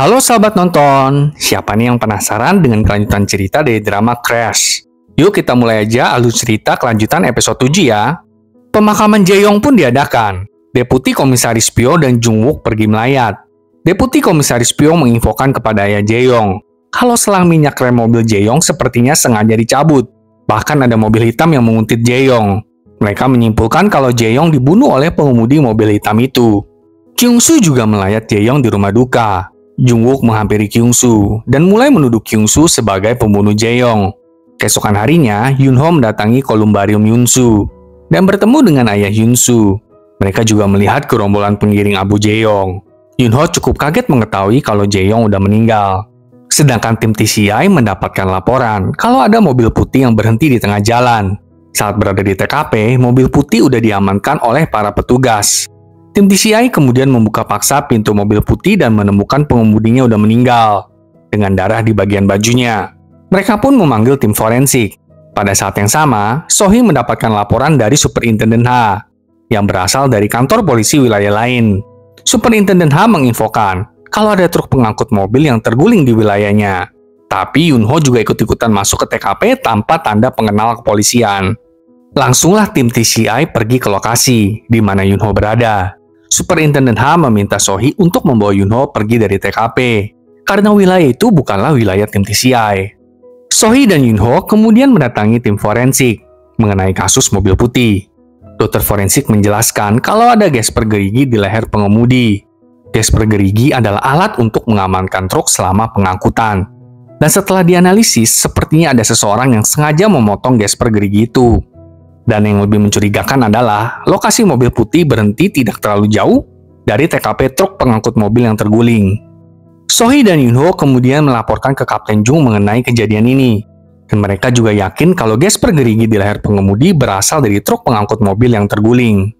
Halo sahabat nonton, siapa nih yang penasaran dengan kelanjutan cerita dari drama Crash? Yuk kita mulai aja alur cerita kelanjutan episode 7 ya. Pemakaman Jae-yong pun diadakan. Deputi Komisaris Pyo dan Jung-wook pergi melayat. Deputi Komisaris Pyo menginfokan kepada ayah Jae-yong kalau selang minyak rem mobil Jae-yong sepertinya sengaja dicabut. Bahkan ada mobil hitam yang menguntit Jae-yong. Mereka menyimpulkan kalau Jae-yong dibunuh oleh pengemudi mobil hitam itu. Kyung-soo juga melayat Jae-yong di rumah duka. Jung-wook menghampiri Kyung-soo dan mulai menuduh Kyung-soo sebagai pembunuh Jae-yong. Keesokan harinya, Yun-ho mendatangi kolumbarium Yun-soo dan bertemu dengan ayah Yun-soo. Mereka juga melihat gerombolan pengiring Abu Jae-yong. Yun-ho cukup kaget mengetahui kalau Jae-yong udah meninggal. Sedangkan tim TCI mendapatkan laporan kalau ada mobil putih yang berhenti di tengah jalan. Saat berada di TKP, mobil putih udah diamankan oleh para petugas. Tim TCI kemudian membuka paksa pintu mobil putih dan menemukan pengemudinya udah meninggal, dengan darah di bagian bajunya. Mereka pun memanggil tim forensik. Pada saat yang sama, Sohee mendapatkan laporan dari Superintenden H, yang berasal dari kantor polisi wilayah lain. Superintenden H menginfokan kalau ada truk pengangkut mobil yang terguling di wilayahnya. Tapi Yun-ho juga ikut-ikutan masuk ke TKP tanpa tanda pengenal kepolisian. Langsunglah tim TCI pergi ke lokasi di mana Yun-ho berada. Superintenden H meminta Sohee untuk membawa Yun-ho pergi dari TKP, karena wilayah itu bukanlah wilayah tim TCI. Sohee dan Yun-ho kemudian mendatangi tim forensik mengenai kasus mobil putih. Dokter forensik menjelaskan kalau ada gesper gerigi di leher pengemudi. Gesper gerigi adalah alat untuk mengamankan truk selama pengangkutan. Dan setelah dianalisis, sepertinya ada seseorang yang sengaja memotong gesper gerigi itu. Dan yang lebih mencurigakan adalah lokasi mobil putih berhenti tidak terlalu jauh dari TKP truk pengangkut mobil yang terguling. Sohee dan Yun-ho kemudian melaporkan ke Kapten Jung mengenai kejadian ini. Dan mereka juga yakin kalau gesper gerigi di leher pengemudi berasal dari truk pengangkut mobil yang terguling.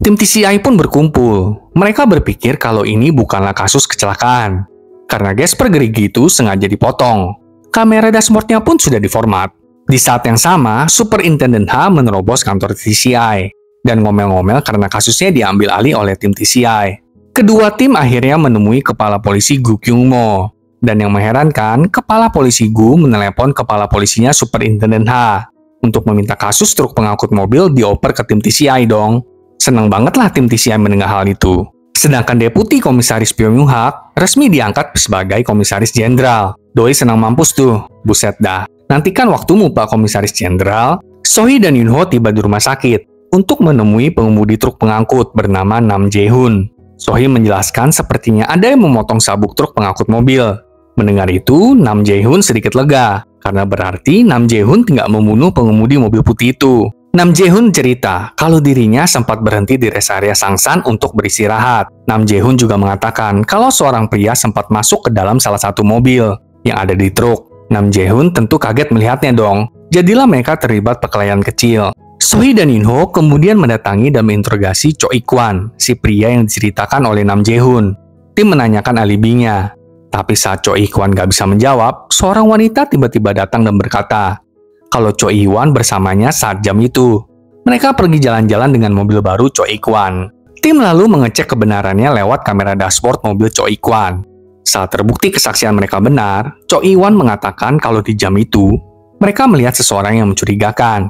Tim TCI pun berkumpul. Mereka berpikir kalau ini bukanlah kasus kecelakaan, karena gesper gerigi itu sengaja dipotong. Kamera dashboardnya pun sudah diformat. Di saat yang sama, Superintenden H menerobos kantor TCI dan ngomel-ngomel karena kasusnya diambil alih oleh tim TCI. Kedua tim akhirnya menemui Kepala Polisi Gu Kyung-mo. Dan yang mengherankan, Kepala Polisi Gu menelepon Kepala Polisinya Superintenden H untuk meminta kasus truk pengangkut mobil dioper ke tim TCI dong. Senang banget lah tim TCI mendengar hal itu. Sedangkan Deputi Komisaris Pyo Myung-hak resmi diangkat sebagai Komisaris Jenderal. Doi senang mampus tuh, buset dah. Nantikan waktumu Pak Komisaris Jenderal. Sohee dan Yun-ho tiba di rumah sakit untuk menemui pengemudi truk pengangkut bernama Nam Jae-hun. Sohee menjelaskan sepertinya ada yang memotong sabuk truk pengangkut mobil. Mendengar itu, Nam Jae-hun sedikit lega, karena berarti Nam Jae-hun tidak membunuh pengemudi mobil putih itu. Nam Jae-hun cerita kalau dirinya sempat berhenti di rest area Sangsan untuk beristirahat. Nam Jae-hun juga mengatakan kalau seorang pria sempat masuk ke dalam salah satu mobil yang ada di truk. Nam Jae-hun tentu kaget melihatnya dong. Jadilah mereka terlibat perkelahian kecil. Sohee dan Yun-ho kemudian mendatangi dan menginterogasi Cho Ik-wan, si pria yang diceritakan oleh Nam Jae-hun. Tim menanyakan alibinya. Tapi saat Cho Ik-wan gak bisa menjawab, seorang wanita tiba-tiba datang dan berkata kalau Cho Ik-wan bersamanya saat jam itu. Mereka pergi jalan-jalan dengan mobil baru Cho Ik-wan. Tim lalu mengecek kebenarannya lewat kamera dashboard mobil Cho Ik-wan. Saat terbukti kesaksian mereka benar, Cho Ik-wan mengatakan kalau di jam itu, mereka melihat seseorang yang mencurigakan.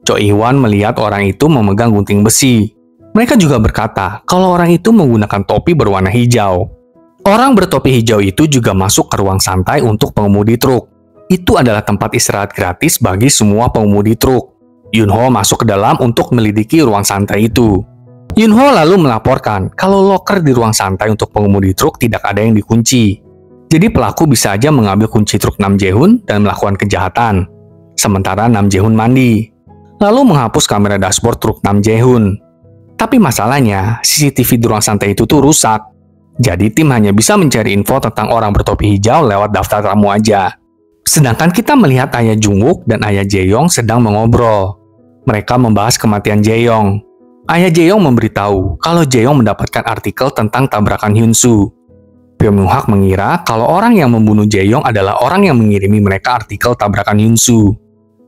Cho Ik-wan melihat orang itu memegang gunting besi. Mereka juga berkata kalau orang itu menggunakan topi berwarna hijau. Orang bertopi hijau itu juga masuk ke ruang santai untuk pengemudi truk. Itu adalah tempat istirahat gratis bagi semua pengemudi truk. Yun-ho masuk ke dalam untuk melidiki ruang santai itu. Yun-ho lalu melaporkan kalau loker di ruang santai untuk pengemudi truk tidak ada yang dikunci. Jadi pelaku bisa aja mengambil kunci truk Nam Jae-hun dan melakukan kejahatan. Sementara Nam Jae-hun mandi. Lalu menghapus kamera dashboard truk Nam Jae-hun. Tapi masalahnya, CCTV di ruang santai itu tuh rusak. Jadi tim hanya bisa mencari info tentang orang bertopi hijau lewat daftar tamu aja. Sedangkan kita melihat ayah Jung-wook dan ayah Jae-yong sedang mengobrol. Mereka membahas kematian Jae-yong. Ayah Jae-yong memberitahu kalau Jae-yong mendapatkan artikel tentang tabrakan Hyun-soo. Pyo Myung-hak mengira kalau orang yang membunuh Jae-yong adalah orang yang mengirimi mereka artikel tabrakan Hyun-soo.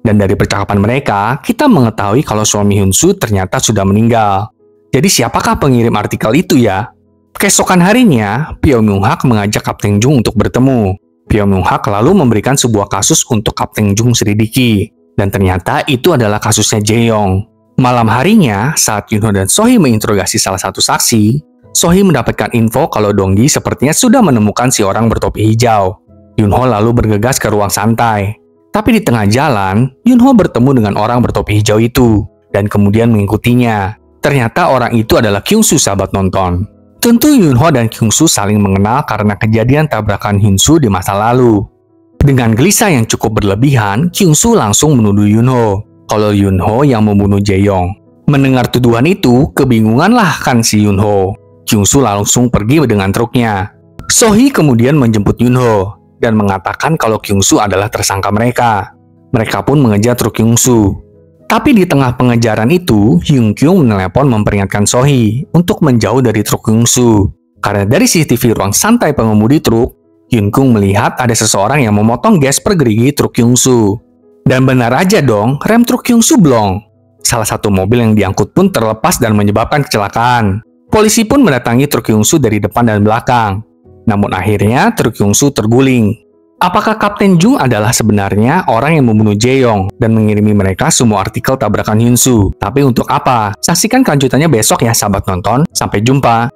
Dan dari percakapan mereka, kita mengetahui kalau suami Hyun-soo ternyata sudah meninggal. Jadi siapakah pengirim artikel itu ya? Keesokan harinya, Pyo Myung-hak mengajak Kapten Jung untuk bertemu. Pyo Myung-hak lalu memberikan sebuah kasus untuk Kapten Jung selidiki. Dan ternyata itu adalah kasusnya Jae-yong. Malam harinya, saat Yunho dan Sohee menginterogasi salah satu saksi, Sohee mendapatkan info kalau Donggi sepertinya sudah menemukan si orang bertopi hijau. Yunho lalu bergegas ke ruang santai. Tapi di tengah jalan, Yunho bertemu dengan orang bertopi hijau itu, dan kemudian mengikutinya. Ternyata orang itu adalah Kyung-soo, sahabat nonton. Tentu Yunho dan Kyung-soo saling mengenal karena kejadian tabrakan Hyun-soo di masa lalu. Dengan gelisah yang cukup berlebihan, Kyung-soo langsung menuduh Yunho kalau Yunho yang membunuh Jae-yong. Mendengar tuduhan itu, kebingunganlah kan si Yunho. Kyung-soo langsung pergi dengan truknya. Sohee kemudian menjemput Yunho dan mengatakan kalau Kyung-soo adalah tersangka mereka. Mereka pun mengejar truk Kyung-soo. Tapi di tengah pengejaran itu, Hyun-kyung menelepon memperingatkan Sohee untuk menjauh dari truk Kyung-soo. Karena dari CCTV ruang santai pengemudi truk, Hyun-kyung melihat ada seseorang yang memotong gesper gerigi truk Kyung-soo. Dan benar aja dong, rem truk Kyung-soo blong. Salah satu mobil yang diangkut pun terlepas dan menyebabkan kecelakaan. Polisi pun mendatangi truk Kyung-soo dari depan dan belakang. Namun akhirnya truk Kyung-soo terguling. Apakah Kapten Jung adalah sebenarnya orang yang membunuh Jae-yong dan mengirimi mereka semua artikel tabrakan Hyun-soo? Tapi untuk apa? Saksikan kelanjutannya besok ya sahabat nonton. Sampai jumpa.